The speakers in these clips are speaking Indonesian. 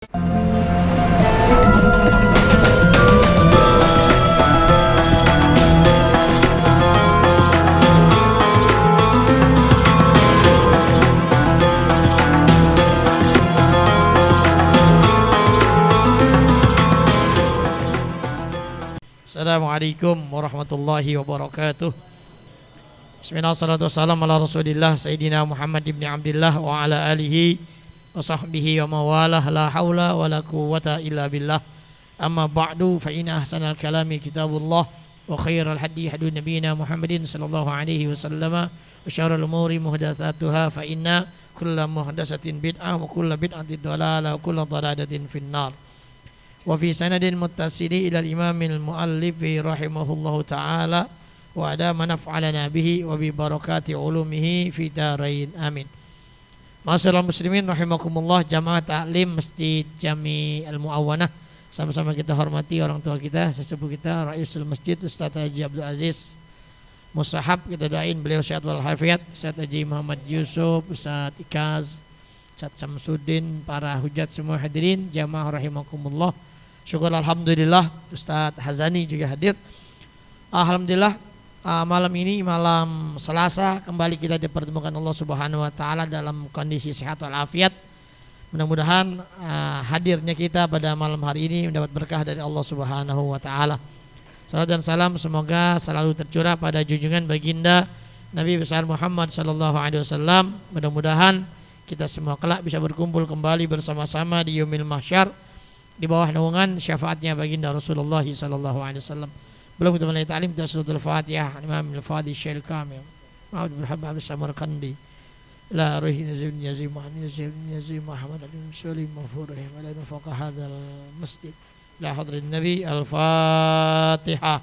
Assalamualaikum warahmatullahi wabarakatuh. Bismillah, salatu wassalamu ala rasulillah Sayyidina Muhammad ibn Abdillah wa ala alihi wa sahbihi wa mawalah, la hawla wa la quwwata illa billah. Amma ba'du, fa inna ahsanal kalami kitabullah wa khairal hadi hadu nabiyina Muhammadin sallallahu alaihi wasallam, wa syarrul umuri muhdatsatuha, fa inna kulla muhdatsatin bid'ah wa kulla bid'atin dhalalah wa kulla dhalalatin finnar. Wa fi sanadin muttasili ila al-imamil muallif rahimahullahu ta'ala wa ada manaf'alana bihi wa bi barakati ulumihi fi darain amin. Ma'asyiral muslimin rahimakumullah, jamaah taklim Masjid Jami Al-Mu'awanah, sama-sama kita hormati orang tua kita, sesepuh kita, Raisul Masjid Ustaz Haji Abdul Aziz Musahab, kita doain beliau sehat wal hafiat. Ustaz Haji Muhammad Yusuf, Ustaz Ikaz, Ustaz Samsudin, para hujat semua hadirin jamaah rahimakumullah. Syukur alhamdulillah Ustaz Hazani juga hadir. Alhamdulillah malam ini malam Selasa kembali kita dipertemukan Allah Subhanahu wa taala dalam kondisi sehat wal afiat. Mudah-mudahan hadirnya kita pada malam hari ini mendapat berkah dari Allah Subhanahu wa taala. Salam dan salam semoga selalu tercurah pada junjungan baginda Nabi besar Muhammad sallallahu alaihi wasallam. Mudah-mudahan kita semua kelak bisa berkumpul kembali bersama-sama di yaumil mahsyar di bawah naungan syafaatnya baginda Rasulullah sallallahu alaihi wasallam. Belum kita mulai ta'lim dari suratul Fatihah, Imam Al-Fadhil Syekh Kamil Muhammad bin Habib Samarkandi, la ruhi nazim yazim Muhammad bin Salim mafurih wa la nufaqa hadzal masjid la hadrin nabi. Al-Fatihah.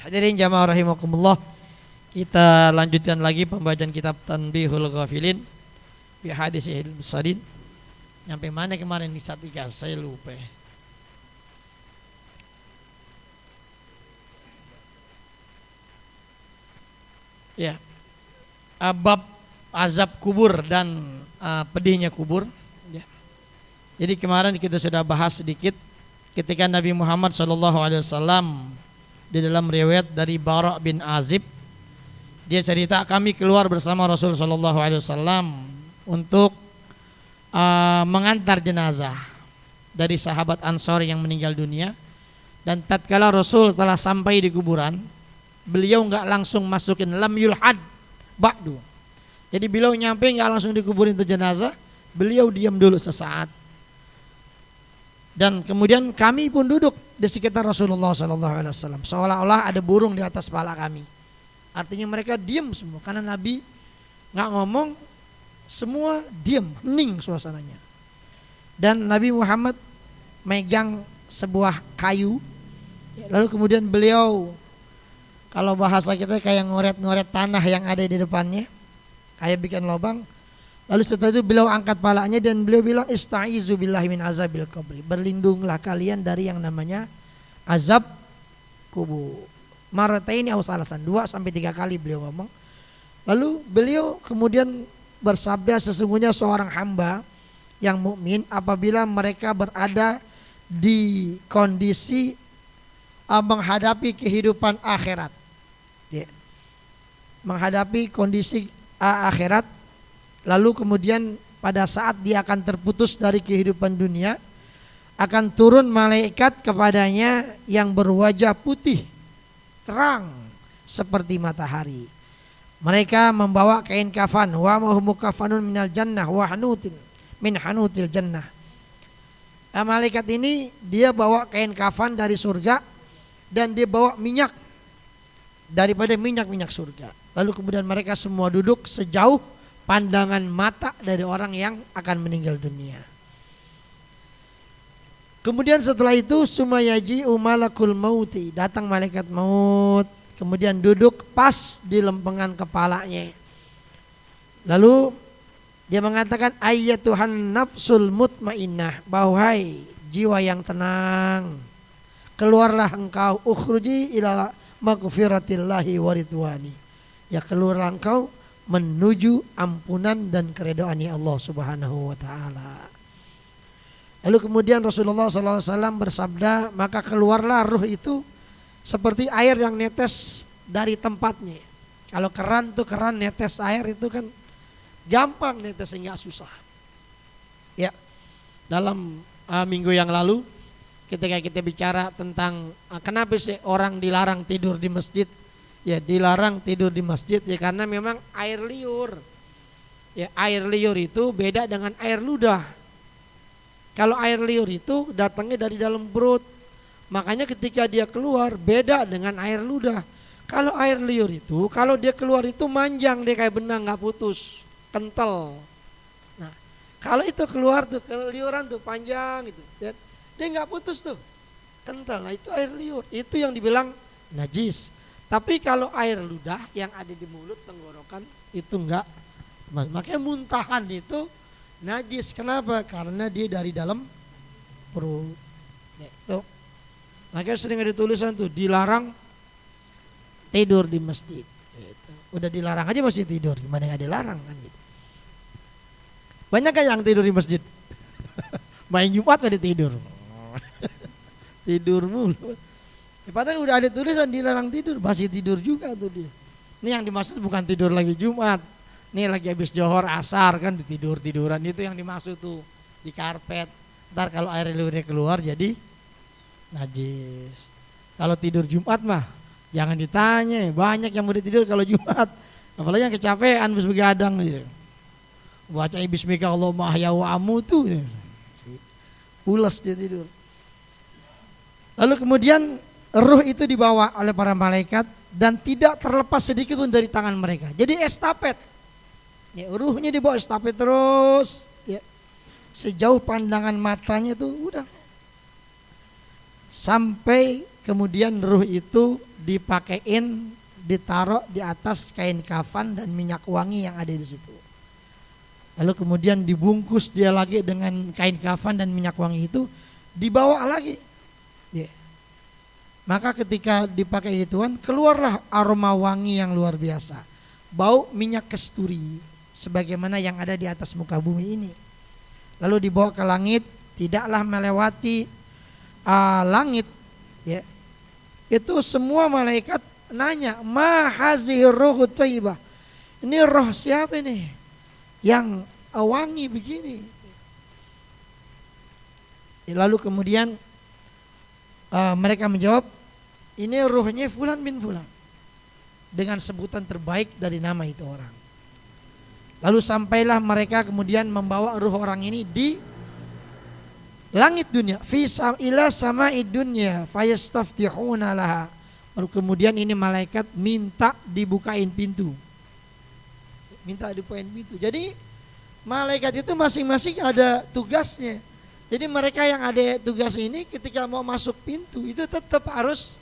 Hadirin jamaah rahimakumullah, kita lanjutkan lagi pembacaan kitab Tanbihul Ghafilin bi hadisihil musadin. Sampai mana kemarin di Satika saya lupa. Ya. Bab azab kubur dan pedihnya kubur, ya. Jadi kemarin kita sudah bahas sedikit ketika Nabi Muhammad sallallahu alaihi wasallam di dalam riwayat dari Bara' bin Azib, dia cerita kami keluar bersama Rasul sallallahu alaihi wasallam untuk mengantar jenazah dari sahabat Ansor yang meninggal dunia. Dan tatkala Rasul telah sampai di kuburan, beliau enggak langsung masukin lam yulhad ba'du. Jadi beliau nyampe enggak langsung dikuburin itu jenazah, beliau diam dulu sesaat. Dan kemudian kami pun duduk di sekitar Rasulullah SAW, seolah-olah ada burung di atas kepala kami. Artinya mereka diam semua karena Nabi nggak ngomong, semua diam, hening suasananya. Dan Nabi Muhammad megang sebuah kayu, lalu kemudian beliau, kalau bahasa kita kayak ngoret-ngoret tanah yang ada di depannya, kayak bikin lubang. Lalu setelah itu beliau angkat palanya dan beliau bilang, Ista'izu billahi min azabil qabri, berlindunglah kalian dari yang namanya azab kubur. Marataini aw salasan, 2 sampai 3 kali beliau ngomong. Lalu beliau kemudian bersabda, sesungguhnya seorang hamba yang mukmin apabila mereka berada di kondisi menghadapi kehidupan akhirat, ya, menghadapi kondisi akhirat, lalu kemudian pada saat dia akan terputus dari kehidupan dunia, akan turun malaikat kepadanya yang berwajah putih terang seperti matahari. Mereka membawa kain kafan, wa mahum kafanun minal jannah wa hanutin min hanutil jannah. Malaikat ini dia bawa kain kafan dari surga dan dia bawa minyak daripada minyak-minyak surga. Lalu kemudian mereka semua duduk sejauh pandangan mata dari orang yang akan meninggal dunia. Kemudian setelah itu sumayaji malakul mauti, datang malaikat maut, kemudian duduk pas di lempengan kepalanya. Lalu dia mengatakan, ayyatuhan nafsul mutmainnah, wahai jiwa yang tenang, keluarlah engkau, ukhruji ila maghfiratillahi waridwani. Ya, keluarlah engkau menuju ampunan dan keredoannya Allah Subhanahu wa taala. Lalu kemudian Rasulullah SAW bersabda, maka keluarlah ruh itu seperti air yang netes dari tempatnya. Kalau keran tuh, keran netes air itu kan gampang netes, enggak susah. Ya, dalam minggu yang lalu ketika kita bicara tentang kenapa sih orang dilarang tidur di masjid. Ya, dilarang tidur di masjid ya karena memang air liur. Ya, air liur itu beda dengan air ludah. Kalau air liur itu datangnya dari dalam perut. Makanya ketika dia keluar beda dengan air ludah. Kalau air liur itu kalau dia keluar itu manjang, dia kayak benang, nggak putus, kental. Nah, kalau itu keluar tuh keliuran tuh panjang gitu. Ya, dia nggak putus tuh, kental. Nah, itu air liur. Itu yang dibilang najis. Tapi kalau air ludah yang ada di mulut, tenggorokan itu enggak. Makanya muntahan itu najis. Kenapa? Karena dia dari dalam perut. Ya, itu. Makanya sering ada tulisan tuh dilarang tidur di masjid. Gitu. Udah dilarang aja masih tidur. Gimana yang dilarang kan gitu. Banyak kan yang tidur di masjid. Main Jumat ada tidur. Tidur mulu. Padahal udah ada tulisan dilarang tidur, masih tidur juga tuh dia. Ini yang dimaksud bukan tidur lagi Jumat. Nih lagi habis johor asar kan tiduran itu yang dimaksud tuh di karpet. Ntar kalau air liurnya keluar jadi najis. Kalau tidur Jumat mah jangan ditanya, banyak yang mudah tidur kalau Jumat. Apalagi yang kecapean habis begadang gitu. Baca bismika Allahumma ahya wa amutu. Pulas dia tidur. Lalu kemudian ruh itu dibawa oleh para malaikat dan tidak terlepas sedikit pun dari tangan mereka. Jadi estafet. Ya, ruhnya dibawa estafet terus. Ya, sejauh pandangan matanya tuh udah. Sampai kemudian ruh itu dipakein, ditaruh di atas kain kafan dan minyak wangi yang ada di situ. Lalu kemudian dibungkus dia lagi dengan kain kafan dan minyak wangi itu, dibawa lagi. Ya. Maka ketika dipakai gituan, keluarlah aroma wangi yang luar biasa. Bau minyak kasturi sebagaimana yang ada di atas muka bumi ini. Lalu dibawa ke langit, tidaklah melewati langit ya. Itu semua malaikat nanya, "Ma hazihi ruhu thayyibah?" Ini roh siapa nih yang wangi begini? Lalu kemudian mereka menjawab, ini ruhnya fulan bin fulan, dengan sebutan terbaik dari nama itu orang. Lalu sampailah mereka kemudian membawa ruh orang ini di langit dunia, fi ila sama'id dunya fayastaftihuna laha. Lalu kemudian ini malaikat minta dibukain pintu. Minta dibukain pintu. Jadi malaikat itu masing-masing ada tugasnya. Jadi mereka yang ada tugas ini ketika mau masuk pintu itu tetap harus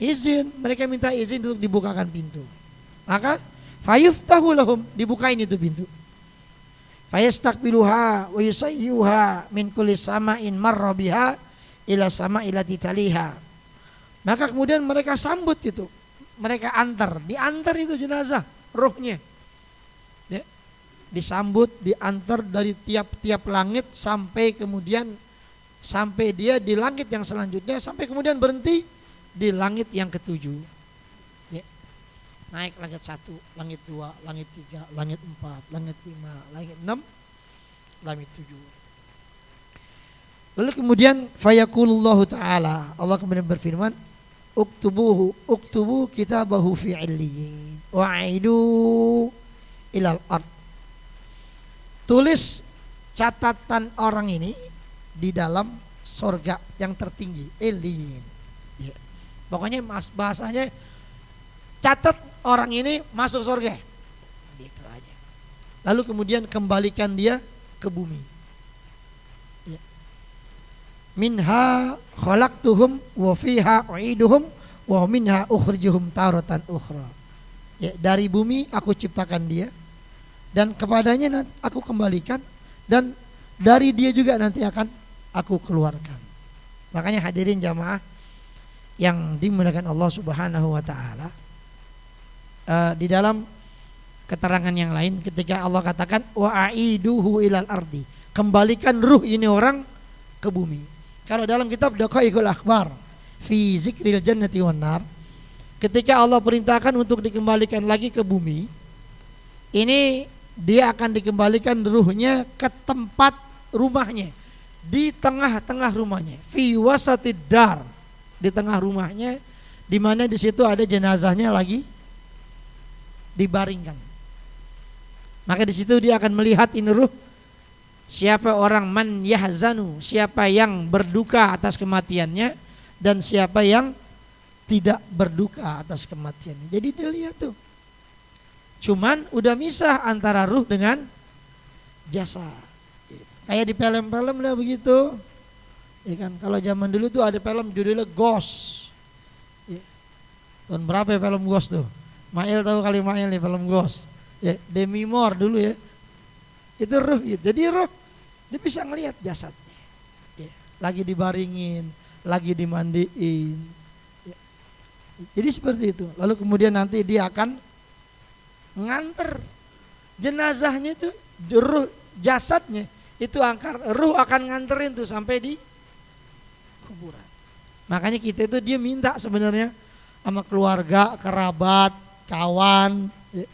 izin. Mereka minta izin untuk dibukakan pintu. Maka fayuftahu lahum, dibukain itu pintu. Fayastakbiluha wa yusayyuha min kulli sama'in marra biha ila sama'il lati taliha. Maka kemudian mereka sambut itu. Mereka diantar itu jenazah ruhnya. Ya. Disambut, diantar dari tiap-tiap langit sampai kemudian sampai dia di langit yang selanjutnya, sampai kemudian berhenti di langit yang ketujuh. Ya. Naik langit 1, langit 2, langit 3, langit 4, langit 5, langit 6, langit 7. Lalu kemudian fayaqulullahu ta'ala, Allah kemudian berfirman, uktubu kitabahu fi 'illiyyin wa'idu ilal ard. Tulis catatan orang ini di dalam sorga yang tertinggi, Illiyin. Ya. Pokoknya bahasanya catat orang ini masuk sorga. Gitu aja. Lalu kemudian kembalikan dia ke bumi. Ya. Minha khalaqtuhum wa fiha u'iduhum wa minha ukhrijuhum taratan ukhra. Ya, dari bumi aku ciptakan dia, dan kepadanya nanti aku kembalikan, dan dari dia juga nanti akan aku keluarkan. Makanya hadirin jamaah yang dimuliakan Allah Subhanahu wa taala, di dalam keterangan yang lain ketika Allah katakan wa aiduhu ilal ardi, kembalikan ruh ini orang ke bumi. Kalau dalam kitab Daqaiqul Akhbar fi zikril jannati wan nar, ketika Allah perintahkan untuk dikembalikan lagi ke bumi, ini dia akan dikembalikan ruhnya ke tempat rumahnya, di tengah-tengah rumahnya, fi wasatid dar, di tengah rumahnya, di mana di situ ada jenazahnya lagi dibaringkan. Maka di situ dia akan melihat ini ruh, siapa orang man yahzanu, siapa yang berduka atas kematiannya dan siapa yang tidak berduka atas kematiannya. Jadi dia lihat tuh. Cuman udah misah antara ruh dengan jasad. Kayak di film-film lah begitu. Ya kan, kalau zaman dulu tuh ada film judulnya Ghost. Ya. Tahun berapa ya film Ghost tuh? Mail tahu kali Mail nih film Ghost. Ya, Demi Moore dulu ya. Itu ruh gitu. Jadi ruh dia bisa ngelihat jasadnya. Ya. Lagi dibaringin, lagi dimandiin. Ya. Jadi seperti itu. Lalu kemudian nanti dia akan nganter jenazahnya itu, ruh jasadnya itu ruh akan nganterin tuh sampai di kuburan. Makanya kita itu dia minta sebenarnya sama keluarga, kerabat, kawan, ya,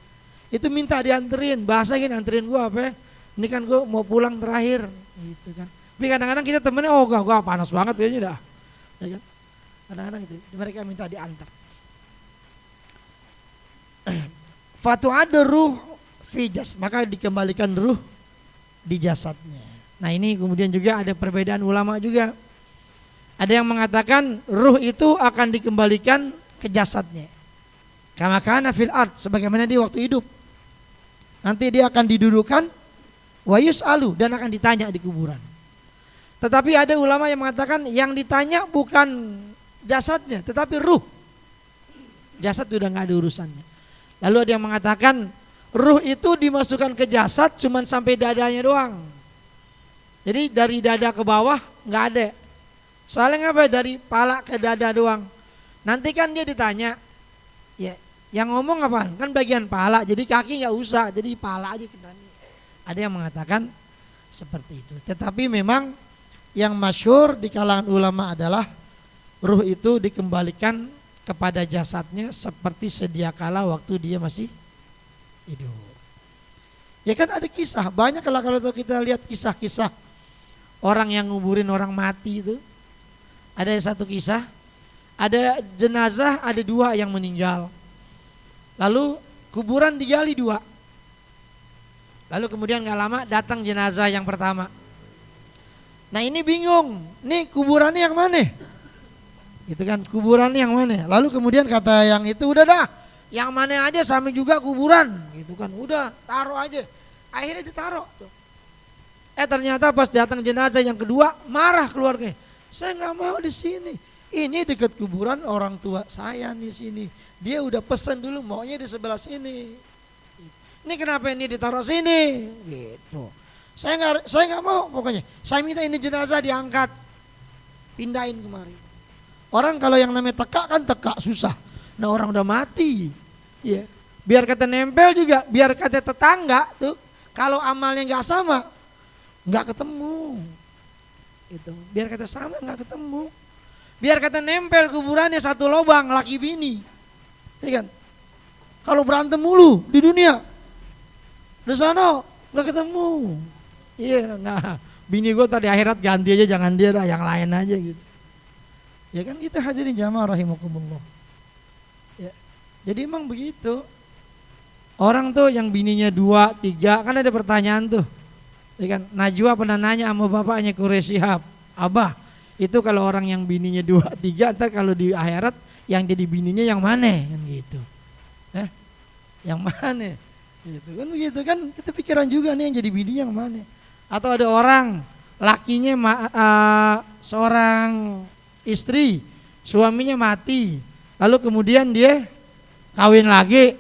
itu minta dianterin. Bahasanya anterin gua apa ya? Ini kan gua mau pulang terakhir gitu kan. Tapi kadang-kadang kita temennya gua panas banget kayaknya dah. Ya kan? Kadang-kadang itu mereka minta diantar. Fatu'adu ruh fi jas, maka dikembalikan ruh di jasadnya. Nah ini kemudian juga ada perbedaan ulama juga. Ada yang mengatakan ruh itu akan dikembalikan ke jasadnya. Kama kana fil ard, sebagaimana di waktu hidup. Nanti dia akan didudukan wa yus'alu, dan akan ditanya di kuburan. Tetapi ada ulama yang mengatakan yang ditanya bukan jasadnya tetapi ruh. Jasad sudah enggak ada urusannya. Lalu ada yang mengatakan ruh itu dimasukkan ke jasad cuman sampai dadanya doang. Jadi dari dada ke bawah nggak ada. Soalnya ngapa? Dari pala ke dada doang. Nanti kan dia ditanya, ya, yang ngomong apaan? Kan bagian pala, jadi kaki nggak usah, jadi pala aja kita. Ada yang mengatakan seperti itu. Tetapi memang yang masyhur di kalangan ulama adalah ruh itu dikembalikan kepada jasadnya seperti sedia kala waktu dia masih hidup. Ya kan ada kisah banyak kalau kita lihat kisah-kisah orang yang nguburin orang mati itu. Ada satu kisah, ada jenazah, ada 2 yang meninggal. Lalu kuburan digali 2. Lalu kemudian gak lama datang jenazah yang pertama. Nah ini bingung, nih kuburannya yang mana? Gitu kan, kuburan yang mana? Lalu kemudian kata yang itu, udah dah, yang mana aja sama juga kuburan, gitu kan, udah taruh aja. Akhirnya ditaruh. Ternyata pas datang jenazah yang kedua, marah keluarganya. Saya nggak mau di sini. Ini dekat kuburan orang tua saya di sini. Dia udah pesan dulu maunya di sebelah sini. Ini kenapa ini ditaruh sini? Gitu. Saya nggak mau pokoknya. Saya minta ini jenazah diangkat, pindahin kemari. Orang kalau yang namanya teka kan teka susah. Nah orang udah mati, ya. Biar kata nempel juga, biar kata tetangga tuh, kalau amalnya nggak sama, nggak ketemu. Itu. Biar kata sama nggak ketemu. Biar kata nempel kuburannya satu lubang laki bini, ya kan? Kalau berantem mulu di dunia, di sana nggak ketemu. Iya, nggak. Bini gue tadi akhirat ganti aja, jangan dia dah, yang lain aja gitu. Ya kan kita hadirin jamaah rahimakumullah. Ya. Jadi emang begitu. Orang tuh yang bininya 2, 3, kan ada pertanyaan tuh. Ya kan, Najwa pernah nanya sama bapaknya Quraisy Shihab, Abah, itu kalau orang yang bininya 2, 3, ntar kalau di akhirat yang jadi bininya yang mana? Kan gitu. Yang mana? Gitu kan begitu kan, kita pikiran juga nih yang jadi bini yang mana. Atau ada orang lakinya seorang istri, suaminya mati, lalu kemudian dia kawin lagi.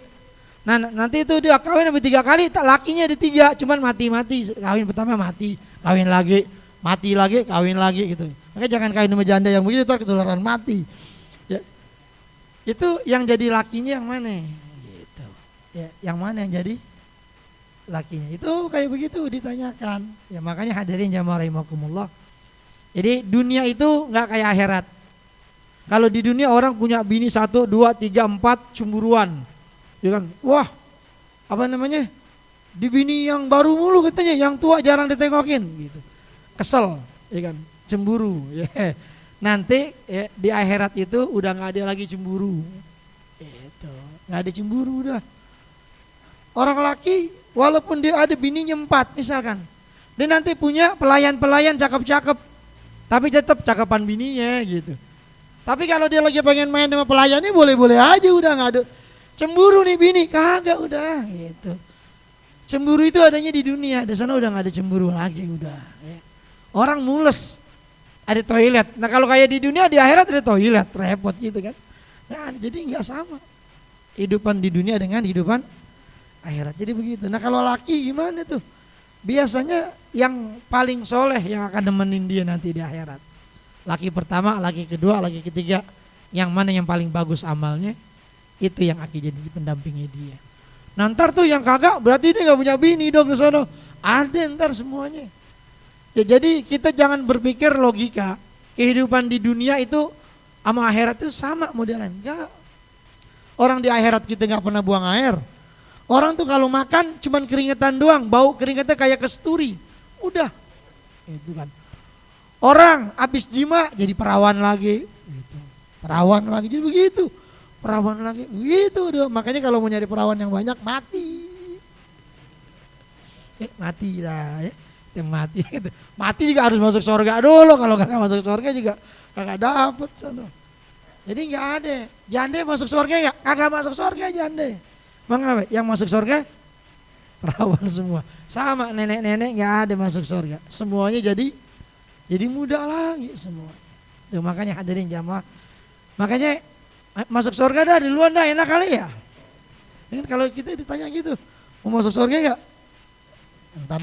Nah nanti itu dia kawin sampai 3 kali, lakinya ada 3, cuman mati-mati. Kawin pertama mati, kawin lagi, mati lagi, kawin lagi gitu. Makanya jangan kawin sama janda yang begitu, ntar ketularan mati. Ya. Itu yang jadi lakinya yang mana? Gitu. Ya, yang mana yang jadi lakinya? Itu kayak begitu ditanyakan. Ya makanya hadirin jamaah rahimakumullah. Jadi dunia itu nggak kayak akhirat. Kalau di dunia orang punya bini 1, 2, 3, 4 cemburuan. Ya kan? Wah, apa namanya? Di bini yang baru mulu katanya, yang tua jarang ditengokin gitu. Kesel, ya kan? Cemburu, ya. Nanti ya, di akhirat itu udah nggak ada lagi cemburu. Itu, nggak ada cemburu udah. Orang laki walaupun dia ada bininya 4 misalkan, dia nanti punya pelayan-pelayan cakep-cakep, tapi tetap cakapan bininya gitu. Tapi kalau dia lagi pengen main sama pelayannya boleh-boleh aja, udah nggak ada cemburu nih bini, kagak udah gitu. Cemburu itu adanya di dunia, di sana udah nggak ada cemburu lagi udah. Ya. Orang mules, ada toilet. Nah kalau kayak di dunia, di akhirat ada toilet, repot gitu kan. Nah jadi nggak sama kehidupan di dunia dengan kehidupan akhirat. Jadi begitu. Nah kalau laki gimana tuh? Biasanya yang paling soleh yang akan nemenin dia nanti di akhirat. Laki pertama, laki kedua, laki ketiga, yang mana yang paling bagus amalnya, itu yang akan jadi pendampingi dia. Nah ntar tuh yang kagak berarti dia nggak punya bini dong di sana. Ada ntar semuanya. Ya jadi kita jangan berpikir logika kehidupan di dunia itu sama akhirat itu sama modelan. Enggak. Orang di akhirat kita nggak pernah buang air. Orang tuh kalau makan cuman keringetan doang, bau keringetnya kayak kesturi. Udah. Itu kan. Orang habis jima jadi perawan lagi. Gitu. Perawan lagi jadi begitu. Perawan lagi gitu doh. Makanya kalau mau nyari perawan yang banyak mati. Mati lah ya. Mati gitu. Mati juga harus masuk surga dulu, kalau kagak masuk surga juga kagak dapet sana. Jadi nggak ada. Jande masuk surga nggak? Kagak masuk surga jande. Mengapa? Yang masuk surga perawan semua. Sama nenek-nenek nggak ada masuk surga. Semuanya jadi muda lagi semua. Tuh, makanya hadirin jamaah. Makanya masuk surga dah duluan dah, enak kali ya. Kan kalau kita ditanya gitu, mau masuk surga nggak? Ntar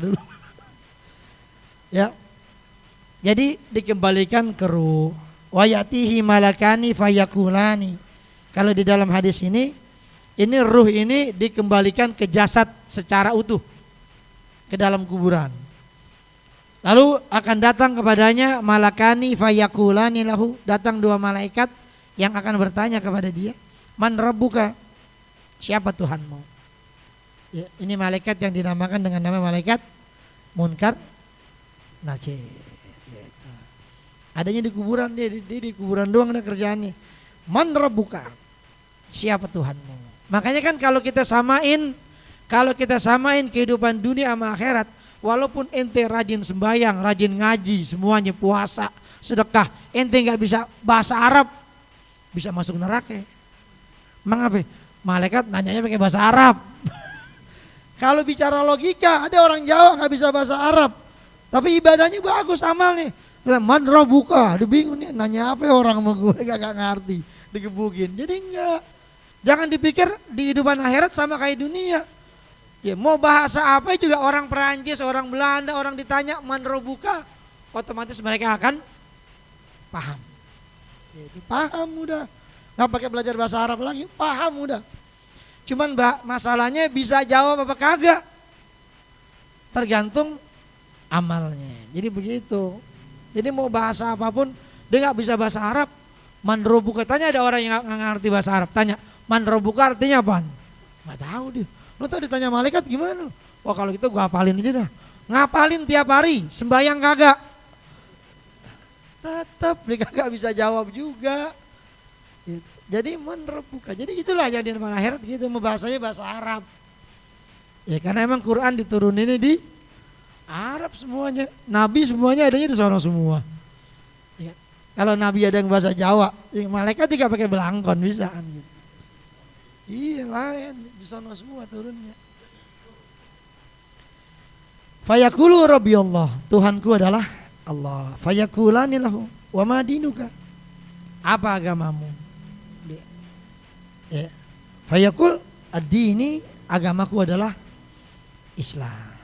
dulu. Ya. Jadi dikembalikan ke ruh. Wa yatihi malakani fayakulani. Kalau di dalam hadis ini ruh ini dikembalikan ke jasad secara utuh ke dalam kuburan. Lalu akan datang kepadanya malakani fayakulani lahu, datang 2 malaikat yang akan bertanya kepada dia, man rabbuka? Siapa Tuhanmu? Ya, ini malaikat yang dinamakan dengan nama malaikat Munkar Nakir. Gitu. Adanya di kuburan, dia di kuburan doang ada kerjaannya. Man rabbuka? Siapa Tuhanmu? Makanya kan kalau kita samain kehidupan dunia sama akhirat, walaupun ente rajin sembahyang, rajin ngaji, semuanya puasa, sedekah, ente nggak bisa bahasa Arab, bisa masuk neraka. Mengapa? Malaikat nanyanya pakai bahasa Arab. Kalau bicara logika, ada orang Jawa nggak bisa bahasa Arab, tapi ibadahnya bagus amalnya. Man rabbuka, dia bingung nih, nanya apa orang sama gue, gak ngerti, digebukin. Jadi enggak, jangan dipikir di kehidupan akhirat sama kayak dunia. Ya mau bahasa apa juga, orang Perancis, orang Belanda, orang ditanya man rabbuka, otomatis mereka akan paham. Itu paham udah, nggak pakai belajar bahasa Arab lagi, paham udah. Cuman masalahnya bisa jawab apa kagak, tergantung amalnya. Jadi begitu. Jadi mau bahasa apapun, dia nggak bisa bahasa Arab. Man rabbuka, tanya ada orang yang nggak ngerti bahasa Arab, tanya man rabbuka artinya apaan? Nggak tahu dia. Lo tau ditanya malaikat gimana? Oh kalau gitu gua hafalin aja dah. Ngapalin tiap hari, sembahyang kagak. Tetap dia kagak bisa jawab juga. Jadi man rabbuka. Jadi itulah yang di depan akhirat gitu, bahasanya bahasa Arab. Ya karena emang Quran diturunin di Arab semuanya. Nabi semuanya adanya di sana semua. Ya. Kalau Nabi ada yang bahasa Jawa, yang malaikat tidak pakai belangkon bisa kan gitu. Iya lain di sana semua turunnya. Fayaqulu rabbi Allah, Tuhanku adalah Allah. Fayaqulani lahu wa ma dinuka? Apa agamamu? Ya. Fayaqul ad-dini, agamaku adalah Islam.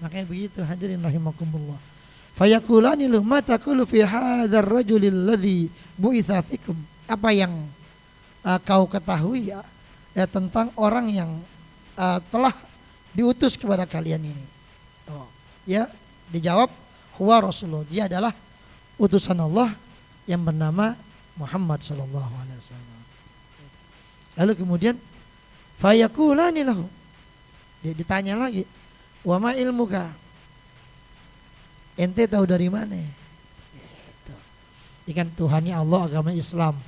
Makanya begitu hadirin rahimakumullah. Fayaqulani lahu ma taqulu fi hadzal rajulil ladzi bu'itsa fikum. Apa yang kau ketahui ya tentang orang yang telah diutus kepada kalian ini. Oh, ya, dijawab huwa Rasulullah. Dia adalah utusan Allah yang bernama Muhammad sallallahu alaihi wasallam. Lalu kemudian fayaqulani lahu. Dia ditanya lagi, "Wa ma ilmuka?" Ente tahu dari mana? Gitu. Ikan Tuhannya Allah, agama Islam.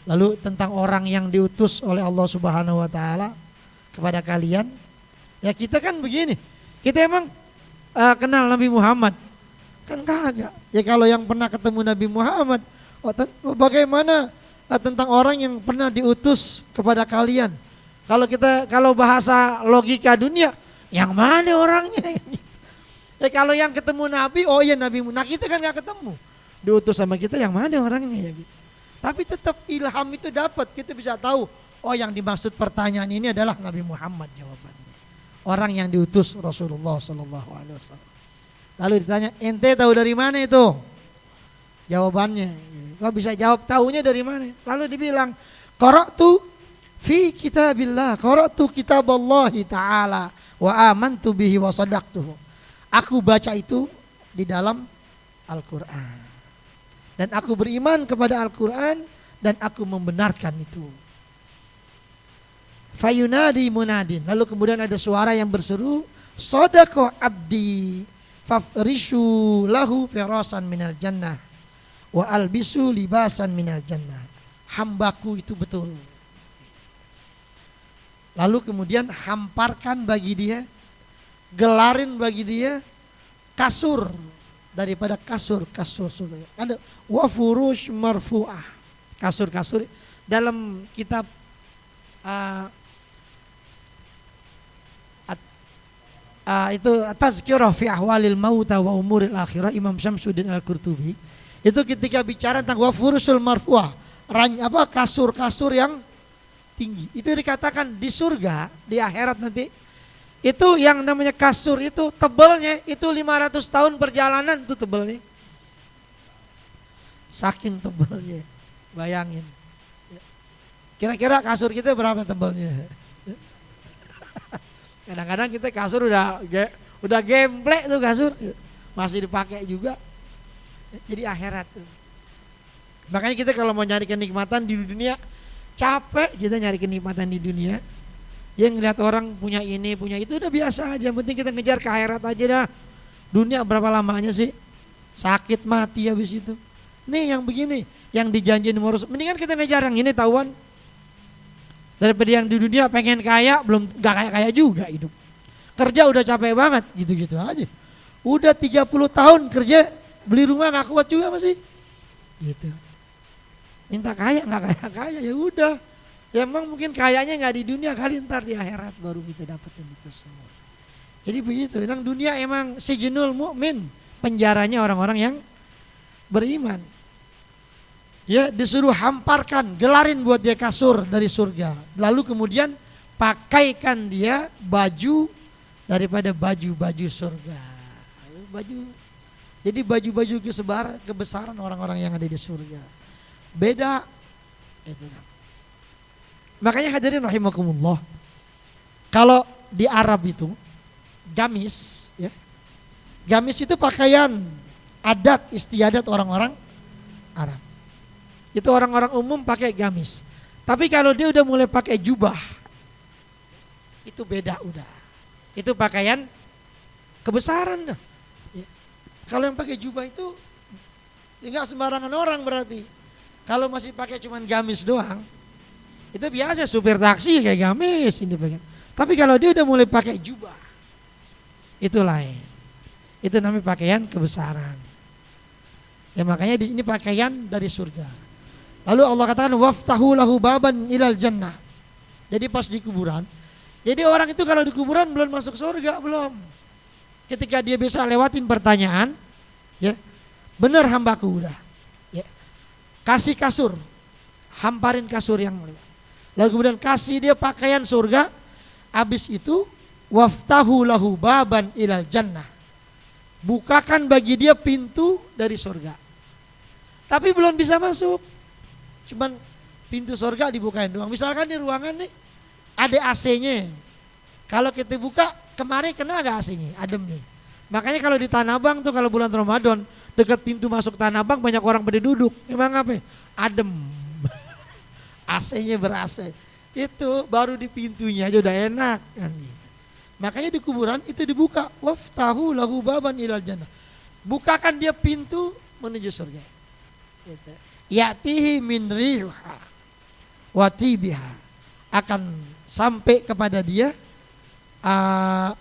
Lalu tentang orang yang diutus oleh Allah Subhanahu wa taala kepada kalian, ya kita kan begini. Kita emang kenal Nabi Muhammad? Kan kagak. Ya kalau yang pernah ketemu Nabi Muhammad, bagaimana tentang orang yang pernah diutus kepada kalian? Kalau bahasa logika dunia, yang mana orangnya? Ya kalau yang ketemu Nabi, oh iya Nabi. Nah kita kan nggak ketemu, diutus sama kita, yang mana orangnya ya gitu. Tapi tetap ilham itu dapat, kita bisa tahu. Oh yang dimaksud pertanyaan ini adalah Nabi Muhammad jawabannya. Orang yang diutus Rasulullah Sallallahu Alaihi Wasallam. Lalu ditanya, ente tahu dari mana itu? Jawabannya, kau bisa jawab tahunya dari mana? Lalu dibilang, qara'tu fi kitabillah, qara'tu kitaballahi ta'ala wa amantu bihi wa sadaqtuhu. Aku baca itu di dalam Al-Quran. Dan aku beriman kepada Al-Quran dan aku membenarkan itu. Fayunadi munadin. Lalu kemudian ada suara yang berseru, Sodako abdi fafrishu lahu firasan minal jannah wa albisu libasan minal jannah. Hambaku itu betul. Lalu kemudian hamparkan bagi dia, gelarin bagi dia kasur daripada kasur surga. Ada wa furush marfu'ah. Kasur-kasur dalam kitab itu Tazkirah fi ahwalil mauta wa umuril akhirah, Imam Syamsuddin Al-Qurtubi. Itu ketika bicara tentang wa furushul marfu'ah, kasur-kasur yang tinggi. Itu dikatakan di surga, di akhirat nanti. Itu yang namanya kasur itu tebalnya itu 500 tahun perjalanan itu tebalnya. Saking tebalnya. Bayangin. Kira-kira kasur kita berapa tebalnya? Kadang-kadang kita kasur udah gemplek tuh kasur. Masih dipakai juga. Jadi akhirat tuh. Makanya kita kalau mau nyari kenikmatan di dunia, capek kita nyari kenikmatan di dunia. Yang ngeliat orang punya ini, punya itu udah biasa aja. Yang penting kita ngejar ke akhirat aja dah. Dunia berapa lamanya sih? Sakit mati habis itu. Nih yang begini, yang dijanjiin Rasul. Mendingan kita ngejar yang ini tahuan. Daripada yang di dunia pengen kaya, belum gak kaya-kaya juga hidup. Kerja udah capek banget, gitu-gitu aja. Udah 30 tahun kerja, beli rumah gak kuat juga masih. Gitu. Minta kaya gak kaya-kaya, ya udah. Ya emang mungkin kayaknya nggak di dunia, kali ntar di akhirat baru kita dapetin itu semua. Jadi begitu. Yang dunia emang sijnul mu'min, penjaranya orang-orang yang beriman. Ya disuruh hamparkan, gelarin buat dia kasur dari surga. Lalu kemudian pakaikan dia baju daripada baju-baju surga. Baju. Jadi baju-baju kebesaran orang-orang yang ada di surga. Beda itu. Makanya hadirin rahimakumullah, kalau di Arab itu gamis, ya, gamis itu pakaian adat istiadat orang-orang Arab. Itu orang-orang umum pakai gamis. Tapi kalau dia udah mulai pakai jubah, itu beda udah. Itu pakaian kebesaran dah. Ya. Kalau yang pakai jubah itu ya nggak sembarangan orang berarti. Kalau masih pakai cuman gamis doang, itu biasa supir taksi kayak gamis ini bagian. Tapi kalau dia udah mulai pakai jubah, itu lain. Itu namanya pakaian kebesaran. Ya makanya ini pakaian dari surga. Lalu Allah katakan waftahu lahu baban ilal jannah. Jadi pas di kuburan. Jadi orang itu kalau di kuburan belum masuk surga belum. Ketika dia bisa lewatin pertanyaan, ya benar hambaku udah. Ya, kasih kasur, hamparin kasur yang mulia. Lalu kemudian kasih dia pakaian surga. Habis itu waftahu lahu baban ilal jannah. bukakan bagi dia pintu dari surga. Tapi belum bisa masuk. Cuman pintu surga dibukain doang. Misalkan di ruangan nih ada AC-nya. Kalau kita buka kemarin kena agak AC-nya, adem nih. Makanya kalau di Tanah Abang tuh kalau bulan Ramadan dekat pintu masuk Tanah Abang banyak orang pada duduk. Emang apa? Adem. AC-nya ber-AC. Itu baru di pintunya aja udah enak kan gitu. Makanya di kuburan itu dibuka, waftahu lahu baban ilal jannah. Bukakan dia pintu menuju surga. Gitu. Ya'tihi min riha wa tibiha. Akan sampai kepada dia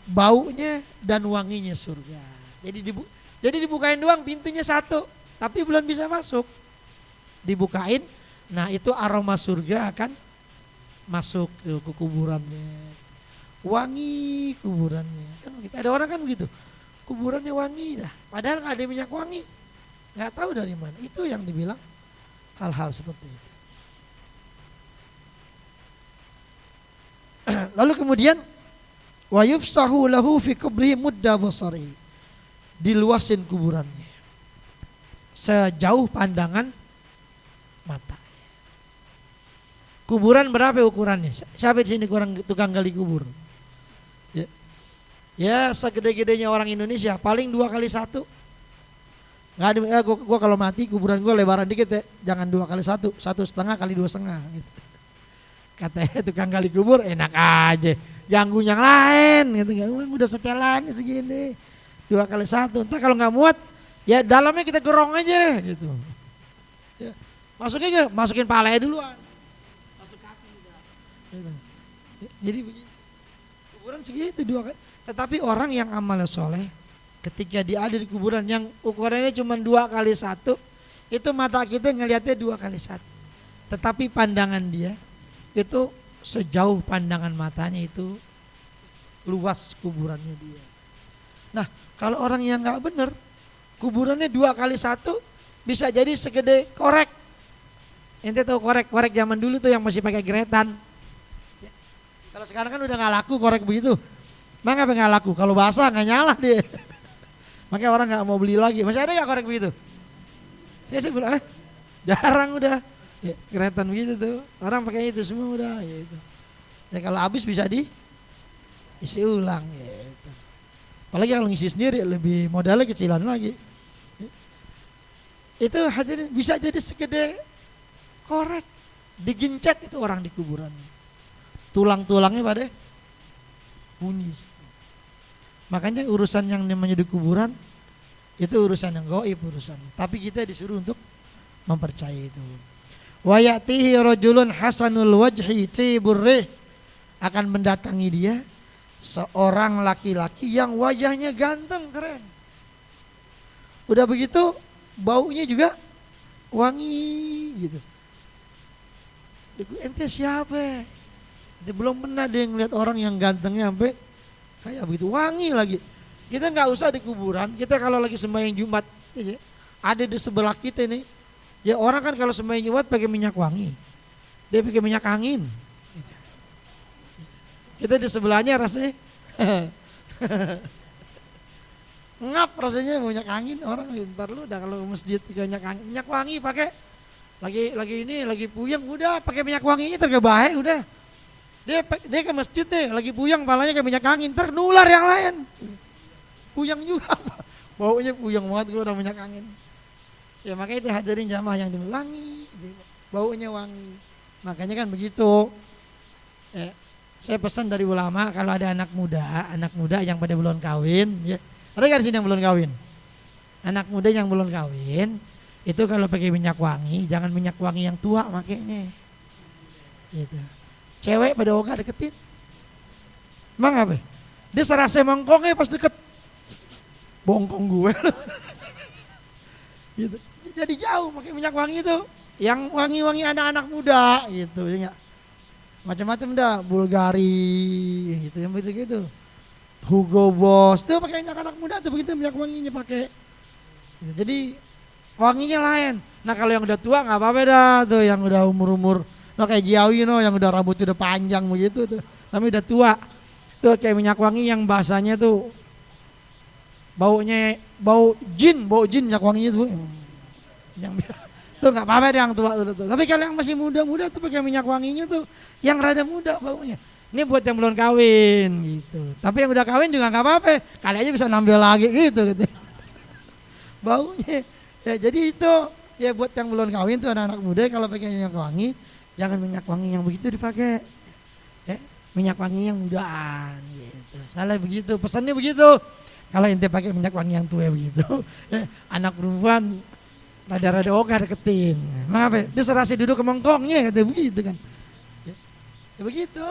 baunya dan wanginya surga. Jadi dibukain doang pintunya satu, tapi belum bisa masuk. Dibukain, nah itu aroma surga akan masuk ke kuburannya. Wangi kuburannya. Kan ada orang kan begitu. Kuburannya wangi dah. Padahal nggak ada minyak wangi. Nggak tahu dari mana. Itu yang dibilang hal-hal seperti itu. Lalu kemudian wa yufsahu lahu fi kubri mudda basari. Diluasin kuburannya sejauh pandangan mata. Kuburan berapa ukurannya? Siapa di sini tukang gali kubur? Ya segede-gedenya orang Indonesia, paling 2x1. Nggak ada, gua kalau mati kuburan gua lebaran dikit ya, jangan 2x1, 1,5 kali 2,5 gitu. Katanya tukang gali kubur enak aja, ganggu yang lain gitu. Udah setelannya segini, 2x1. Entah kalau nggak muat, ya dalamnya kita gerong aja gitu. Ya, masukin palanya duluan. Jadi begitu. Kuburan segitu 2 kali. Tetapi orang yang amalnya soleh, ketika dia ada di kuburan yang ukurannya cuma 2x1, itu mata kita ngelihatnya 2x1. Tetapi pandangan dia itu sejauh pandangan matanya itu luas kuburannya dia. Nah kalau orang yang nggak benar, kuburannya 2x1 bisa jadi segede korek. Ente tahu korek zaman dulu tuh yang masih pakai geretan. Kalau sekarang kan udah nggak laku korek begitu. Emang apa nggak laku? Kalau basah nggak nyala dia. Makanya orang nggak mau beli lagi. Masih ada nggak korek begitu? Saya bilang jarang udah. Ya, geretan begitu tuh. Orang pakai itu semua udah. Gitu. Ya kalau habis bisa isi ulang. Gitu. Apalagi kalau ngisi sendiri lebih modalnya kecilan lagi. Itu hadirin bisa jadi segede korek. Digencet itu orang di kuburan. Tulang-tulangnya pada bunyi. Makanya urusan yang namanya di kuburan itu urusan yang gaib urusannya. Tapi kita disuruh untuk mempercayai itu. Wa ya'tihi rajulun hasanul wajhi tibur rih, akan mendatangi dia seorang laki-laki yang wajahnya ganteng keren. Udah begitu baunya juga wangi gitu. Ente siapa? Belum pernah dia ngeliat orang yang gantengnya sampai kayak begitu, wangi lagi. Kita nggak usah di kuburan, kita kalau lagi sembahyang Jumat ya, ada di sebelah kita nih. Ya orang kan kalau sembahyang Jumat pakai minyak wangi, dia pakai minyak angin. Kita di sebelahnya rasanya ngap rasanya minyak angin. Orang ntar lu udah kalau masjid pakai minyak wangi pakai lagi puyeng udah pakai minyak wangi tergebahe udah. Dia ke masjid deh, lagi puyeng palanya kayak minyak angin, ternular yang lain. Puyeng juga, baunya puyeng banget gue udah minyak angin. Ya makanya itu hadirin jamaah yang wangi, baunya wangi. Makanya kan begitu. Saya pesan dari ulama kalau ada anak muda yang pada belum kawin, ya. Ada nggak di sini yang belum kawin? Anak muda yang belum kawin itu kalau pakai minyak wangi, jangan minyak wangi yang tua makanya. Gitu. Cewek pada ogah deketin. Emang apa? Dia serasa mongkongnya pas deket. Bongkong gue. Gitu. Jadi jauh pakai minyak wangi itu. Yang wangi-wangi anak-anak muda gitu ya. Macam-macam dah, Bulgari gitu yang begitu. Hugo Boss tuh pakai minyak anak muda tuh begitu minyak wanginya pakai. Gitu. Jadi wanginya lain. Nah kalau yang udah tua nggak apa-apa dah tuh yang udah umur-umur. No kayak Jiawi no yang udah rambutnya udah panjang begitu tuh, tapi udah tua. Tuh kayak minyak wangi yang bahasanya tuh bau jin minyak wanginya tuh. Yang tuh nggak apa-apa deh yang tua tuh. Tapi kalau yang masih muda tuh pakai minyak wanginya tuh yang rada muda baunya. Ini buat yang belum kawin gitu. Tapi yang udah kawin juga nggak apa-apa. Kali aja bisa nambah lagi gitu. Baunya. Ya jadi itu ya buat yang belum kawin tuh anak-anak muda kalau pakai minyak wangi, jangan minyak wangi yang begitu dipakai. Ya, minyak wangi yang mudaan gitu. Salah begitu. Pesannya begitu. Kalau ente pakai minyak wangi yang tua begitu, anak perempuan rada-rada oke deketin. Maaf ya, dia serasi duduk ke mongkongnya kata begitu kan. Ya begitu.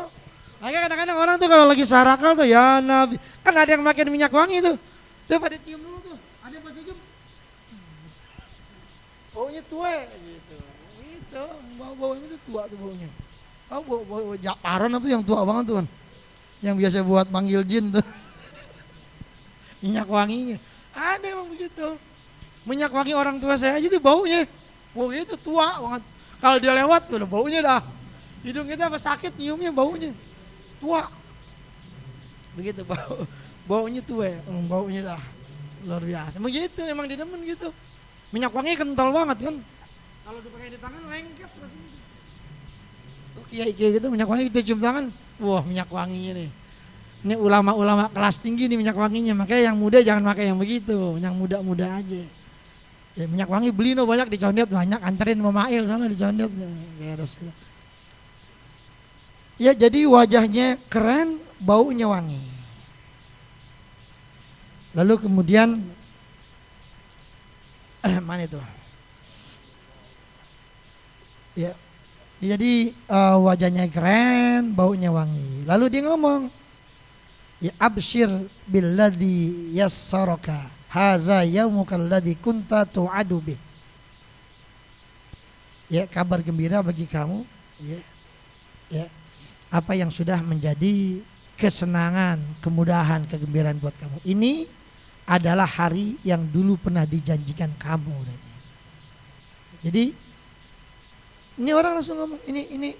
Makanya kadang-kadang orang tuh kalau lagi sarakal tuh ya Nabi, kan ada yang pakai minyak wangi tuh. Tuh pada cium dulu tuh. Ada yang pasti cium. Baunya tua gitu. Gitu. Baunya itu tua tuh baunya. Oh, bau Japaron apa yang tua banget tuh kan. Yang biasa buat manggil jin tuh. Minyak wanginya. Ada emang begitu. Minyak wangi orang tua saya aja tuh baunya itu tua banget. Kalau dia lewat udah baunya dah. Hidung kita apa sakit nyiumnya baunya tua. Begitu baunya tua, baunya dah luar biasa. Begitu emang didemen gitu. Minyak wangi kental banget kan. Kalau dipakai di tangan lengket rasanya. Tuh kiai gitu minyak wangi kita cium tangan. Wah minyak wanginya nih. Ini ulama-ulama kelas tinggi nih minyak wanginya. Makanya yang muda jangan pakai yang begitu. Yang muda-muda aja. Ya, minyak wangi beli no banyak dicondet banyak, anterin Mama Mail sana dicondet beres. Ya jadi wajahnya keren, baunya wangi. Lalu kemudian mana itu? Ya. Jadi wajahnya keren, baunya wangi. Lalu dia ngomong, ya absyir billadzi yassaraka haza yaumukal ladzi kunta tu'adu bih. Ya, kabar gembira bagi kamu, ya. Apa yang sudah menjadi kesenangan, kemudahan, kegembiraan buat kamu. Ini adalah hari yang dulu pernah dijanjikan kamu. Jadi ini orang langsung ngomong, ini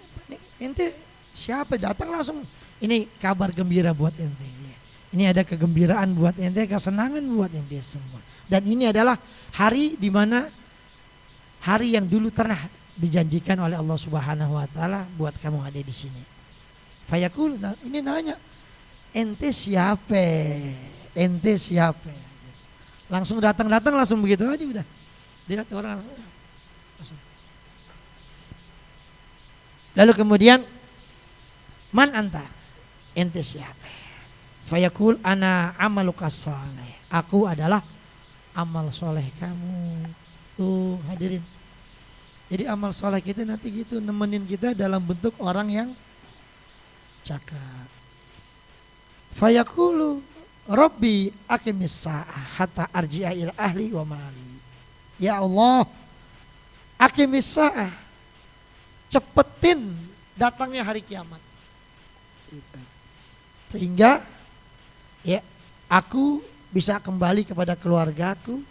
ente siapa datang langsung. Ini kabar gembira buat ente. Ini ada kegembiraan buat ente, kesenangan buat ente semua. Dan ini adalah hari di mana hari yang dulu pernah dijanjikan oleh Allah Subhanahu wa taala buat kamu ada di sini. Fayaqul, ini nanya, ente siapa? Ente siapa? Langsung datang langsung begitu aja udah. Dilihat orang langsung. Lalu kemudian man anta? Ente siapa? Fayaqul ana amaluka sholeh. Aku adalah amal soleh kamu. Tuh hadirin. Jadi amal soleh kita nanti gitu nemenin kita dalam bentuk orang yang cakap. Fayaqulu Rabbi aqimis sa'ah hatta arji'a ila ahli wa mali. Ya Allah, aqimis sa'ah. Cepetin datangnya hari kiamat. Sehingga ya aku bisa kembali kepada keluargaku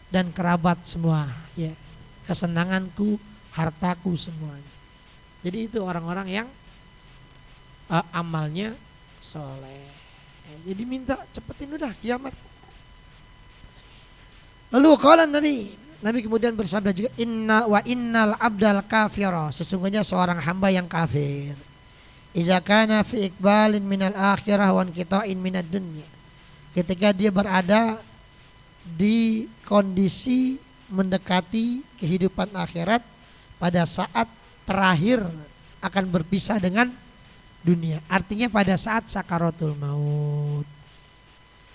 dan kerabat semua, ya, kesenanganku, hartaku semuanya. Jadi itu orang-orang yang amalnya soleh. Jadi minta cepetin udah kiamat. Lalu qala Nabi kemudian bersabda juga, innal abdal kafira, sesungguhnya seorang hamba yang kafir, iza kana fi iqbalin minal akhirah wa inqita'in minad dunya, ketika dia berada di kondisi mendekati kehidupan akhirat pada saat terakhir akan berpisah dengan dunia. Artinya pada saat sakaratul maut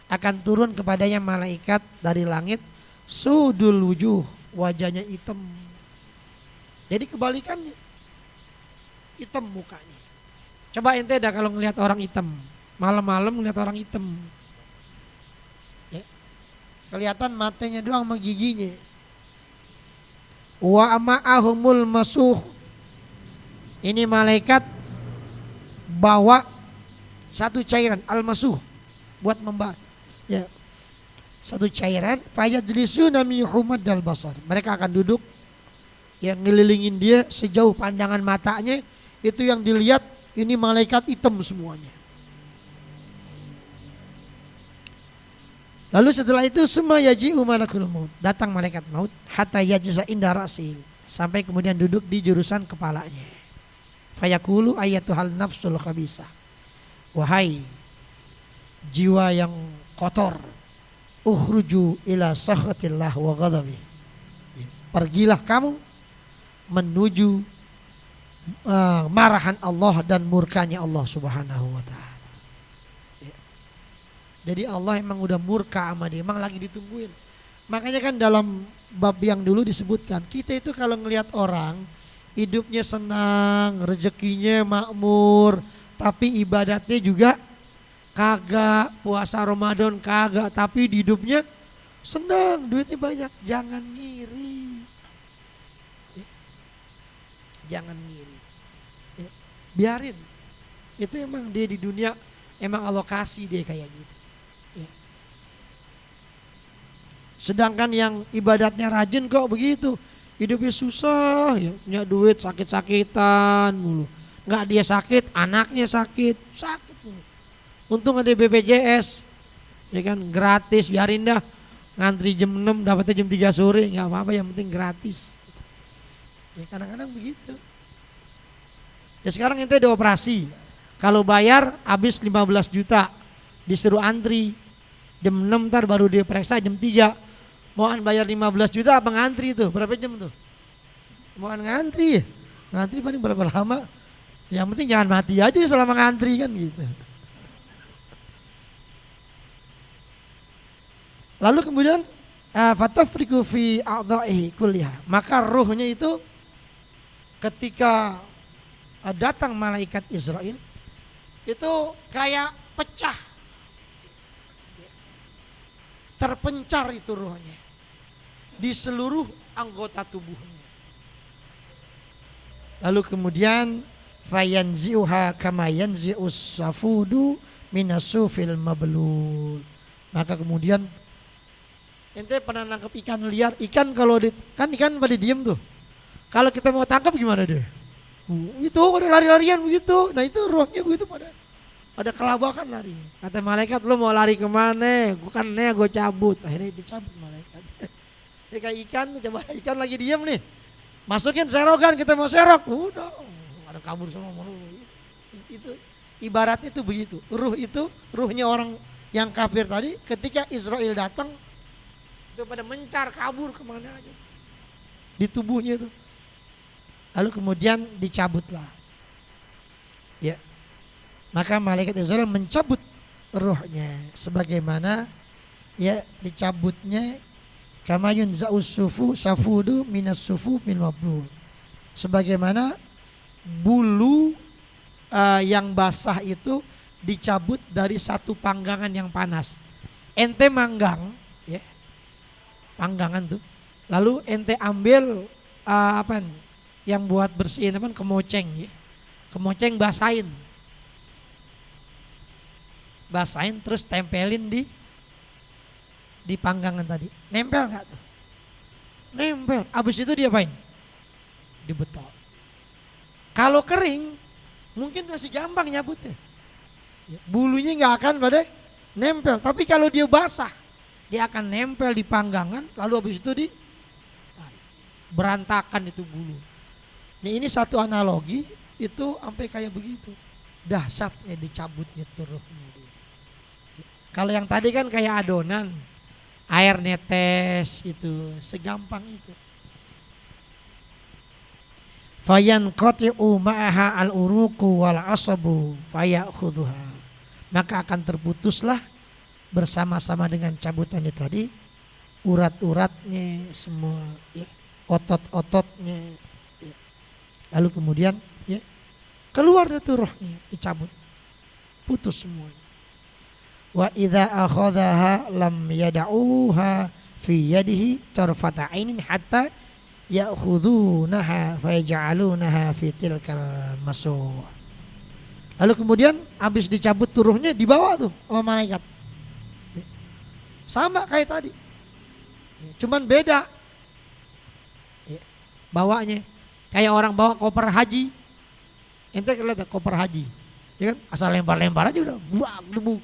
akan turun kepadanya malaikat dari langit, sudul wujuh, wajahnya hitam. Jadi kebalikannya, hitam mukanya. Coba ente dah kalau ngelihat orang hitam, malam-malam ngelihat orang hitam, ya, kelihatan matanya doang sama giginya. Wa ma'ahumul masuh, ini malaikat bawa satu cairan al-masuh buat membahas, ya, satu cairan. Fayajlisuna min humadal basar, mereka akan duduk yang ngelilingin dia sejauh pandangan matanya, itu yang dilihat ini malaikat hitam semuanya. Lalu setelah itu summa yaji'u malakul maut, datang malaikat maut hatta yajza inda ra'si, sampai kemudian duduk di jurusan kepalanya. Fayaqulu ayyatuhal nafsul khabisah, wahai jiwa yang kotor, ukhruju ila sakhatillah wa ghadabi, pergilah kamu menuju marahan Allah dan murkanya Allah Subhanahu wa taala. Jadi Allah emang udah murka sama dia, emang lagi ditungguin. Makanya kan dalam bab yang dulu disebutkan, kita itu kalau ngelihat orang hidupnya senang, rezekinya makmur, tapi ibadatnya juga kagak, puasa Ramadan kagak, tapi hidupnya senang, duitnya banyak, jangan ngiri. Jangan ngiri. Biarin. Itu emang dia di dunia, emang alokasi dia kayak gitu. Sedangkan yang ibadatnya rajin kok begitu, hidupnya susah, ya, punya duit sakit-sakitan mulu. Nggak dia sakit, anaknya sakit mulu. Untung ada BPJS, ya kan, gratis, biarin dah. Ngantri jam 6 dapatnya jam 3 sore, nggak apa-apa, yang penting gratis. Ya kadang-kadang begitu. Ya sekarang ente ada operasi, kalau bayar habis 15 juta, disuruh antri. Jam 6 ntar baru dia periksa jam 3. Mohon bayar 15 juta apa ngantri itu? Berapa jam tuh? Mohon ngantri. Ngantri paling berapa lama? Yang penting jangan mati aja selama ngantri kan gitu. Lalu kemudian fatafriku fi a'dha'ihi kulliha. Maka ruhnya itu ketika datang malaikat Israel itu kayak pecah. Terpencar itu ruhnya di seluruh anggota tubuhnya. Lalu kemudian fayanzi'uha kama yanzi'us safudu minasufil mablul. Maka kemudian ente pernah nangkep ikan liar, ikan kalau kan ikan pada diem tuh. Kalau kita mau tangkap gimana deh? Itu pada lari-larian begitu. Nah itu ruhnya begitu pada kelabakan lari. Kata malaikat, lu mau lari kemana? Gue cabut. Akhirnya dicabut malaikat. Dia kayak ikan, coba ikan lagi diem nih. Masukin serokan, kita mau serok. Udah, ada kabur semua. Itu ibaratnya itu begitu. Ruh itu, ruhnya orang yang kafir tadi, ketika Israel datang, itu pada mencar kabur kemana aja. Di tubuhnya itu. Lalu kemudian dicabutlah. Ya. Maka malaikat Israel mencabut ruhnya sebagaimana ya dicabutnya kama yunza'us sufu safudu minas sufu min mablul. Sebagaimana bulu yang basah itu dicabut dari satu panggangan yang panas. Ente manggang ya. Panggangan tuh. Lalu ente ambil yang buat bersihin kemoceng ya. Kemoceng basahin terus tempelin di panggangan tadi. Nempel nggak tuh? Nempel. Abis itu dia apain? Dibetal. Kalau kering mungkin masih gampang nyabutnya. Bulunya nggak akan pada nempel. Tapi kalau dia basah, dia akan nempel di panggangan. Lalu abis itu berantakan itu bulu. Ini satu analogi itu sampai kayak begitu. Dahsyatnya dicabutnya tuh ruhnya. Kalau yang tadi kan kayak adonan, air netes itu, segampang itu. Fayan qati'u ma'aha al-uruku wal asabu fayakhudhuha. Maka akan terputuslah bersama-sama dengan cabutannya tadi urat-uratnya semua, ya, otot-ototnya. Ya. Lalu kemudian ya, keluar dari rohnya, dicabut, putus semua. Wa idza akhadhaha lam yad'uha fi yadihi tarfata ainin hatta ya'khudhunaha fayaj'alunaha fi tilkal masuh. Lalu kemudian habis dicabut turuhnya dibawa tuh sama malaikat. Sama kayak tadi. Cuman beda. Bawanya kayak orang bawa koper haji. Ente lihat koper haji. Ya kan? Asal lempar-lempar aja udah buang debu.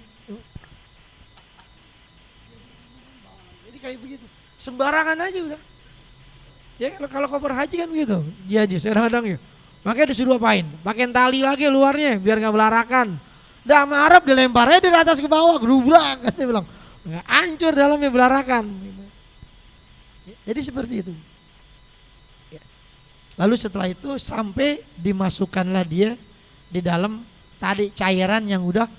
kayak begitu. Sembarangan aja udah. Ya kalau koper haji kan begitu. Dia aja kadang-kadang ya. Makanya disuruh apain? Pakai tali lagi luarnya biar nggak belarakan. Dah marap dilempar aja dari atas ke bawah, gerubrak katanya bilang. Nggak hancur dalamnya belarakan. Jadi seperti itu. Lalu setelah itu sampai dimasukkanlah dia di dalam tadi cairan yang udah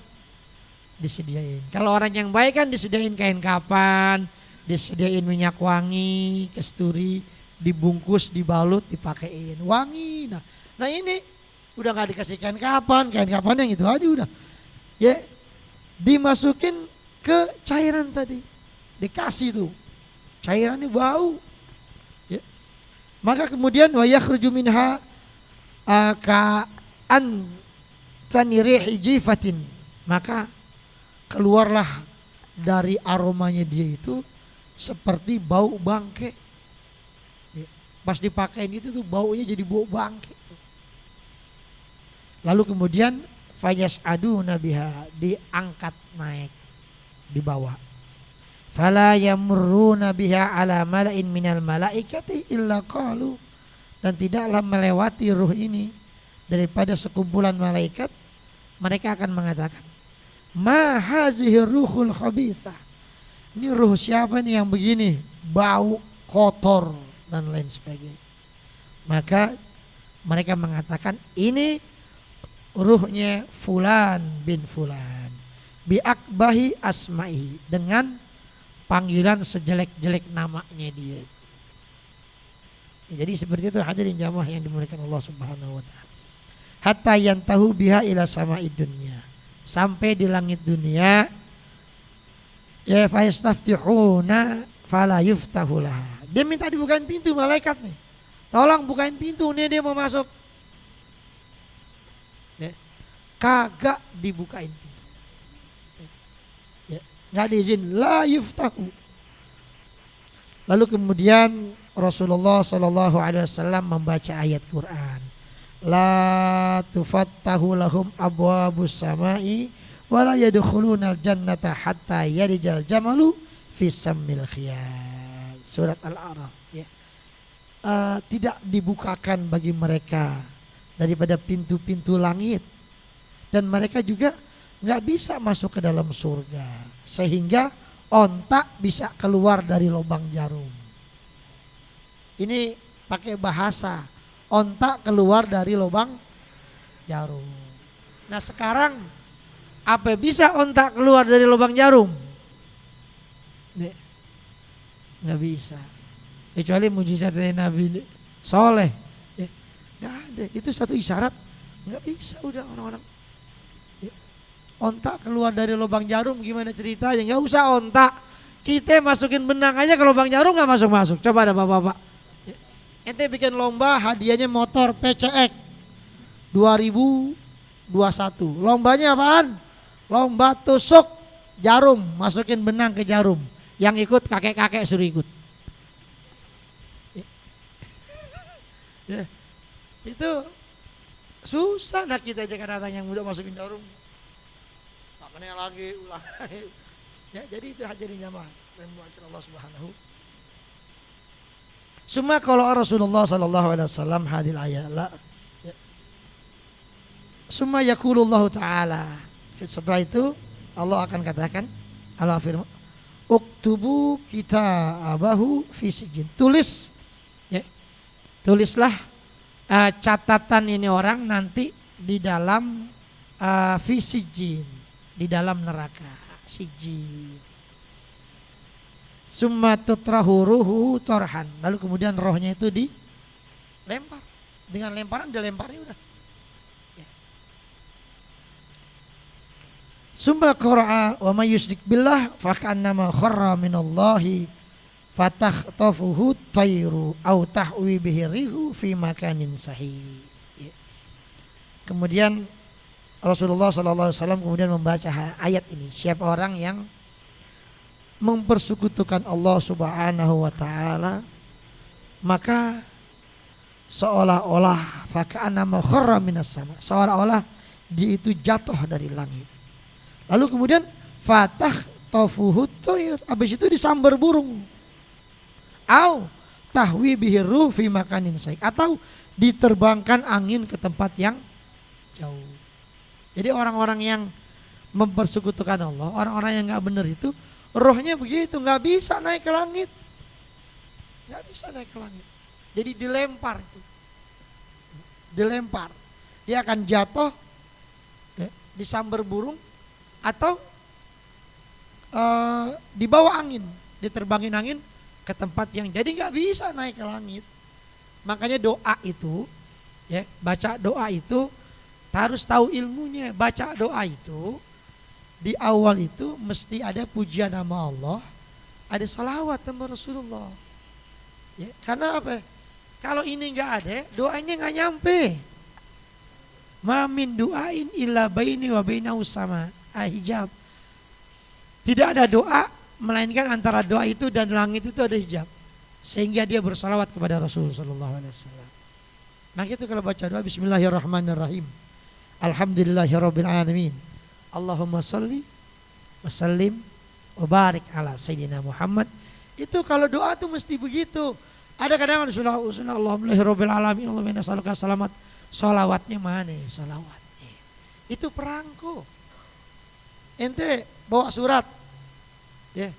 disediain. Kalau orang yang baik kan disediain kain kapan, disediain minyak wangi, kasturi, dibungkus, dibalut, dipakein wangi. Nah ini udah nggak dikasih kain kapan yang itu aja udah. Ya dimasukin ke cairan tadi, dikasih tuh cairannya bau. Ya. Maka kemudian wa yakhruju minha ka'an tanirihi jifatin, maka keluarlah dari aromanya dia itu seperti bau bangke. Pas dipakein itu tuh baunya jadi bau bangke tuh. Lalu kemudian fayas'aduna biha, diangkat naik, dibawa. Fala yamurruna biha ala mala'in minal malaikati illa qalu, dan tidaklah melewati ruh ini daripada sekumpulan malaikat, mereka akan mengatakan, ma hazihi ruhul khabisah, ini ruh siapa nih yang begini, bau kotor dan lain sebagainya. Maka mereka mengatakan ini ruhnya fulan bin fulan bi akbahi asma'i, dengan panggilan sejelek-jelek namanya dia. Jadi seperti itu hadirin jamaah yang dimuliakan Allah Subhanahu wa taala. Hatta yantahu biha ila sama'id dunya, sampai di langit dunia. Ya fayastaftihuna fala yuftahu laha, dia minta dibukain pintu, malaikat nih, tolong bukain pintu nih, dia mau masuk. Ya. Kagak dibukain pintu. Ya. Nggak diizin, la yuftahu. Lalu kemudian Rasulullah Sallallahu Alaihi Wasallam membaca ayat Quran, la tufattahu lahum abwabus samai wala yadkhulunal jannata hatta yarijal jamalu fi sammil khiyal. Surat Al-A'raf. Ya. Tidak dibukakan bagi mereka daripada pintu-pintu langit, dan mereka juga nggak bisa masuk ke dalam surga sehingga onta bisa keluar dari lubang jarum. Ini pakai bahasa onta keluar dari lubang jarum. Nah sekarang apa bisa onta keluar dari lubang jarum? Nggak bisa. Kecuali mujizat dari Nabi Soleh. Nggak ada. Itu satu isyarat. Nggak bisa udah orang-orang. Onta keluar dari lubang jarum gimana ceritanya? Nggak usah onta. Kita masukin benang aja ke lubang jarum nggak masuk-masuk. Coba ada bapak-bapak. Ente bikin lomba hadiahnya motor PCX 2021. Lombanya apaan? Lomba tusuk jarum, masukin benang ke jarum. Yang ikut kakek-kakek suruh ikut. Ya. Itu susah, nak kita aja kadang-kadang yang muda masukin jarum. Makanya lagi ulang. Ya, jadi itu hadirin jamaah Allah Subhanahu. Semua kalau Rasulullah Sallallahu Alaihi Wasallam hadil ayat la. Semua yaqulullah Ta'ala. Setelah itu Allah akan katakan, Allah firman, uktubu kitabahu fi sijin. Tulis, ya, tulislah catatan ini orang nanti di dalam fi sijin, di dalam neraka sijin. Summa tutrahu ruhu torhan, lalu kemudian rohnya itu dilempar, dengan lemparan dilemparnya udah. Summa qara'a wa may yusyrik billah fa ka'annama kharra minallahi fatakhtafuhu tayru aw tahwi bihi rihu fi makanin sahih. Kemudian Rasulullah sallallahu alaihi wasallam kemudian membaca ayat ini, siapa orang yang mempersekutukan Allah Subhanahu wa taala, maka seolah-olah fa ka'annama kharra minas sama, seolah-olah dia itu jatuh dari langit. Lalu kemudian fatah tofuhut toir, habis itu disambar burung. Au tahwi bihi ruh fi makanin saik, atau diterbangkan angin ke tempat yang jauh. Jadi orang-orang yang mempersekutukan Allah, orang-orang yang nggak benar itu rohnya begitu, nggak bisa naik ke langit, nggak bisa naik ke langit. Jadi dilempar itu, dilempar, dia akan jatuh, disambar burung atau dibawa angin, diterbangin angin ke tempat yang jadi nggak bisa naik ke langit. Makanya doa itu, ya baca doa itu harus tahu ilmunya. Baca doa itu di awal itu mesti ada pujian nama Allah, ada salawat sama Rasulullah. Ya, karena apa? Kalau ini nggak ada, doanya nggak nyampe. Ma min du'ain illa baini wa bainahu sama hijab. Tidak ada doa melainkan antara doa itu dan langit itu ada hijab, sehingga dia bersalawat kepada Rasulullah sallallahu alaihi wasallam. Maka itu kalau baca doa bismillahirrahmanirrahim, alhamdulillahirabbil alamin, Allahumma shalli wa sallim wa barik ala sayyidina Muhammad. Itu kalau doa tuh mesti begitu. Ada kadang alhamdulillahirabbil alamin, Allahumma inna nas'aluka salamat. Salawatnya mana? Salawatnya itu perangko. Ente bawa surat, ya,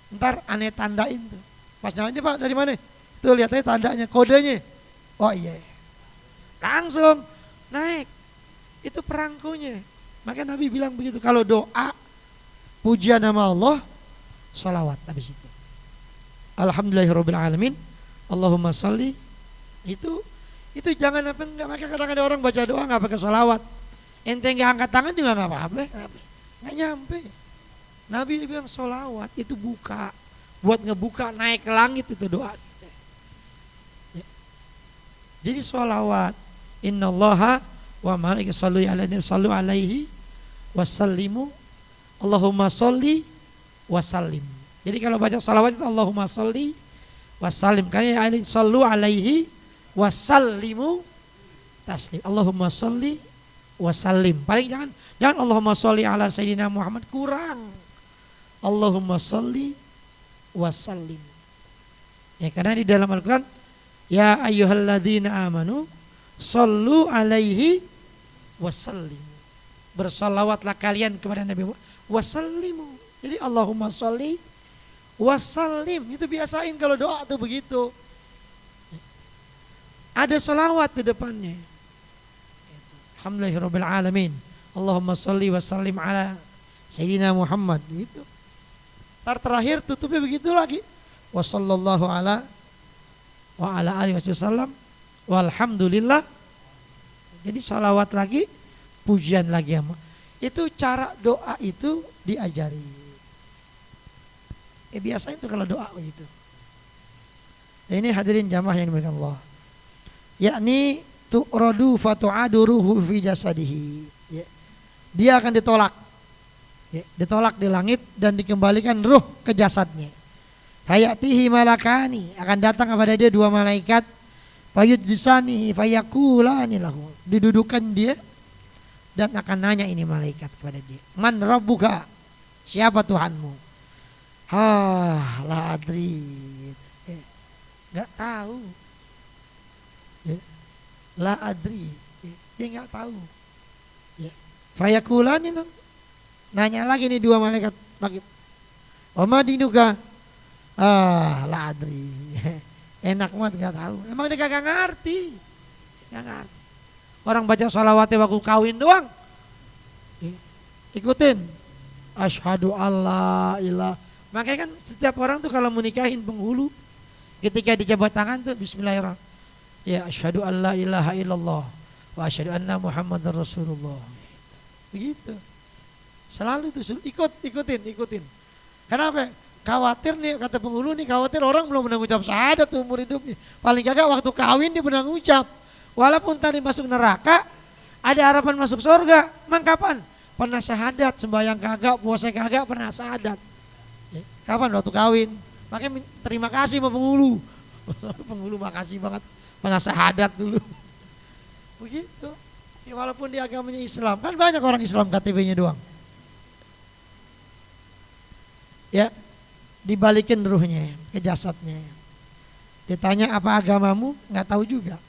ntar aneh tandain tuh. Pas nyampe, Pak dari mana? Tuh lihat aja tandanya, kodenya. Oh iya, langsung naik. Itu perangkonya. Maka Nabi bilang begitu. Kalau doa pujian nama Allah, salawat habis itu. Alhamdulillahirabbil alamin, Allahumma shalli. Itu jangan apa enggak. Maka kadang ada orang baca doa nggak pakai salawat. Ente nggak angkat tangan juga nggak apa-apa. Nggak nyampe. Nabi bilang sholawat itu buka, buat ngebuka naik ke langit itu doa kita. Ya. Jadi sholawat, innallaha wa malaikatahu sallu alaihi wasallimu, Allahumma sholli wasallim. Jadi kalau baca sholawat itu Allahumma sholli wasallim, karena sallu alaihi wasallimu taslim. Allahumma sholli wasallim. Paling jangan Allahumma sholli ala sayyidina Muhammad, kurang. Allahumma sholli wasallim. Ya, karena di dalam Al-Quran, ya ayyuhalladzina amanu shollu alaihi wasallim. Bersalawatlah kalian kepada Nabi Muhammad wasallimu. Jadi Allahumma sholli wasallim. Itu biasain kalau doa tuh begitu. Ada salawat di depannya. Alhamdulillahirabbil alamin, Allahumma sholli wasallim ala sayyidina Muhammad. Gitu. Terakhir tutupnya begitu lagi. Wa sallallahu ala wa ala alihi wasallam walhamdulillah. Jadi salawat lagi, pujian lagi. Itu cara doa itu diajari. Biasanya itu kalau doa begitu. Ini hadirin jamaah yang dimuliakan Allah. Yakni tu'radu fatu'adu ruhu fi jasadihi. Dia akan ditolak. Ditolak di langit dan dikembalikan ruh ke jasadnya. Hayatihi malakani, akan datang kepada dia dua malaikat. Fayuddisanihi fayakulani lahu, didudukan dia dan akan nanya ini malaikat kepada dia, man rabbuka, siapa Tuhanmu? La adri, nggak tahu. La adri, dia nggak tahu. Fayakulani lahu, nanya lagi nih dua malaikat lagi. Oma dinuka, la adri. Enak banget nggak tahu. Emang dia kagak ngerti. Nggak ngerti. Orang baca sholawatnya waktu kawin doang. Ikutin. Asyhadu alla ilah. Makanya kan setiap orang tuh kalau menikahin penghulu, ketika dijabat tangan tuh bismillahirrahmanirrahim. Ya asyhadu alla ilaha illallah wa asyhadu anna Muhammadar Rasulullah. Begitu. Selalu tuh ikutin. Kenapa? Khawatir nih, kata penghulu nih, khawatir orang belum pernah ngucap syahadat umur hidupnya. Paling kagak waktu kawin dia pernah ngucap. Walaupun tadi masuk neraka, ada harapan masuk surga. Mang kapan? Pernah syahadat, sembahyang kagak, puasa kagak, pernah syahadat. Kapan? Waktu kawin. Makanya terima kasih sama penghulu. Penghulu makasih banget, pernah syahadat dulu. Begitu. Ya, walaupun dia agamanya Islam, kan banyak orang Islam KTP-nya doang. Ya. Dibalikin ruhnya ke jasadnya. Ditanya apa agamamu, nggak tahu juga.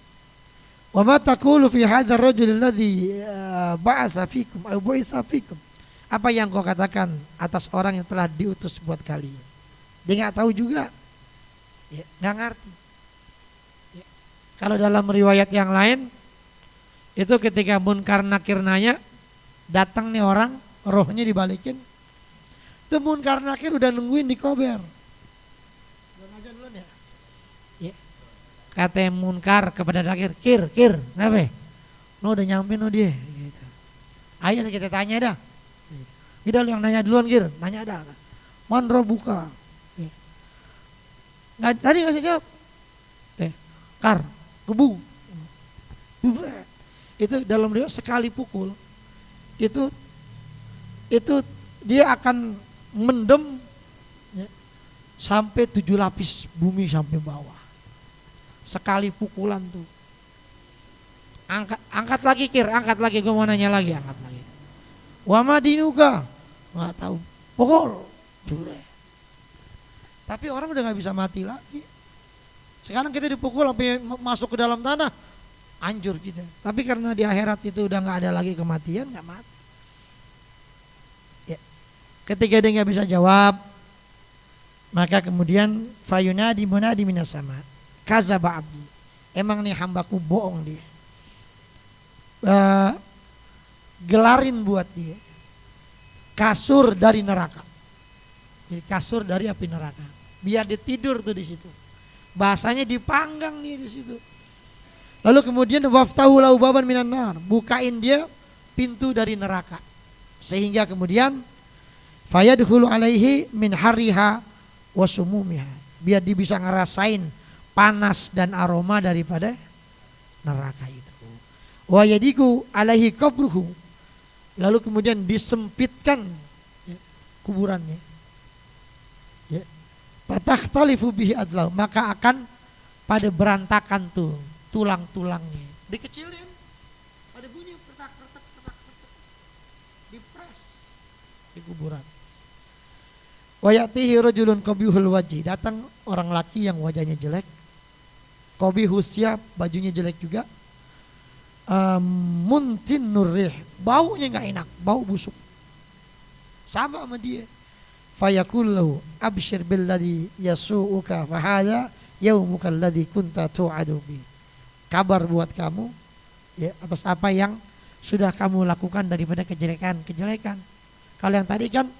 Wa ma taqulu fi hadzal rajul alladzi ba'atsa fikum aw bu'itsa fikum. Apa yang kau katakan atas orang yang telah diutus buat kalian? Dia nggak tahu juga, ya, nggak ngerti. Ya. Kalau dalam riwayat yang lain itu ketika Munkar Nakir nanya, datang nih orang, rohnya dibalikin. Itu Munkar Nakir udah nungguin di kober. Udah ngajar dulu ya. Ya. Kata Munkar kepada Nakir, kir, kenapa? No udah nyampe no dia. Gitu. Ayo kita tanya dah. Tidak yang nanya duluan kir, nanya dah. Mandro buka. Ya. Nggak, tadi nggak usah jawab. Kar, kebu. Itu dalam riwayat sekali pukul. Itu dia akan mendem ya, sampai 7 lapis bumi sampai bawah. Sekali pukulan tuh. Angkat lagi kir, angkat lagi, gue mau nanya lagi, angkat lagi. Wa madinuka, nggak tahu. Pukul. Tapi orang udah nggak bisa mati lagi. Sekarang kita dipukul sampai masuk ke dalam tanah, hancur kita. Tapi karena di akhirat itu udah nggak ada lagi kematian, nggak mati. Ya. Ketika dia nggak bisa jawab, maka kemudian fayunadi munadi minas sama, kazaba abdi. Emang nih hambaku bohong dia. Gelarin buat dia kasur dari neraka. Jadi kasur dari api neraka. Biar dia tidur tuh di situ. Bahasanya dipanggang nih di situ. Lalu kemudian waftahu lahu baban minan nar, bukain dia pintu dari neraka. Sehingga kemudian fayadkhulu alaihi min harriha wa sumumiha. Biar dia bisa ngerasain panas dan aroma daripada neraka itu. Wa yadiku alaihi qabruhu. Lalu kemudian disempitkan ya, kuburannya. Ya. Fatakhtalifu bihi adlau, maka akan pada berantakan tuh tulang-tulangnya. Dikecilin. Ada bunyi petak. Dipres di kuburan. Wa ya'tihi rajulun qabihul wajhi, datang orang laki yang wajahnya jelek. Qabihus siap, bajunya jelek juga. Muntin nurrih, baunya nggak enak, bau busuk, sama dia. Fayakullahu abshir billadhi yasu'uka fahada yaumuka alladhi kunta tu'adu bi. Kabar buat kamu ya atas apa yang sudah kamu lakukan daripada kejelekan. Kalau yang tadi kan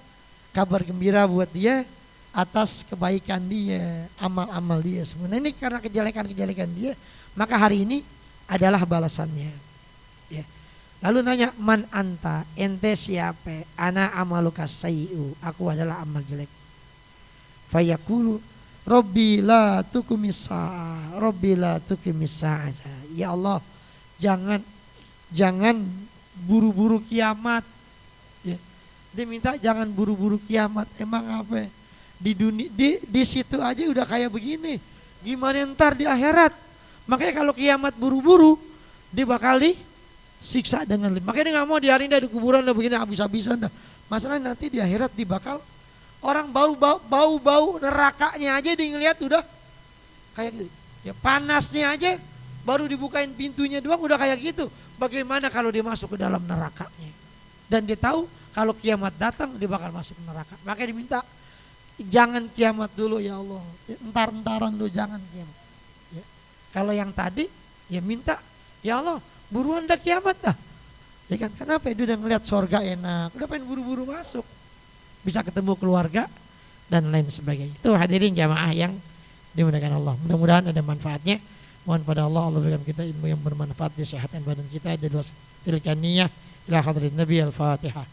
kabar gembira buat dia atas kebaikan dia, amal-amal dia semua. Nah, ini karena kejelekan dia, maka hari ini adalah balasannya. Ya. Lalu nanya, man anta, ente siapa? Ana amaluka sayyi'u, aku adalah amal jelek. Fayaqulu Rabbi la tukumisa, Rabbi la tukumisa. Ya Allah, jangan buru-buru kiamat. Ya. Dia minta jangan buru-buru kiamat. Emang apa? Di dunia di situ aja udah kayak begini. Gimana ntar di akhirat? Makanya kalau kiamat buru-buru, dia bakal disiksa dengan makanya dia nggak mau diarin di kuburan udah begini habis-habisan dah. Masalahnya nanti di akhirat dia bakal orang bau nerakanya aja dia ngeliat udah kayak gitu. Ya panasnya aja baru dibukain pintunya doang udah kayak gitu. Bagaimana kalau dia masuk ke dalam nerakanya? Dan dia tahu kalau kiamat datang dia bakal masuk neraka. Makanya diminta jangan kiamat dulu ya Allah. Entar-entaran dulu jangan kiamat. Kalau yang tadi ya minta ya Allah buruan dah kiamat dah. Ya kan kenapa dia udah ngeliat sorga enak, udah pengen buru-buru masuk, bisa ketemu keluarga dan lain sebagainya. Itu hadirin jamaah yang dimuliakan Allah. Mudah-mudahan ada manfaatnya. Mohon pada Allah berikan kita ilmu yang bermanfaat, kesehatan badan kita, ada doa tilkaniyah ila hadrat Nabi al-Fatihah.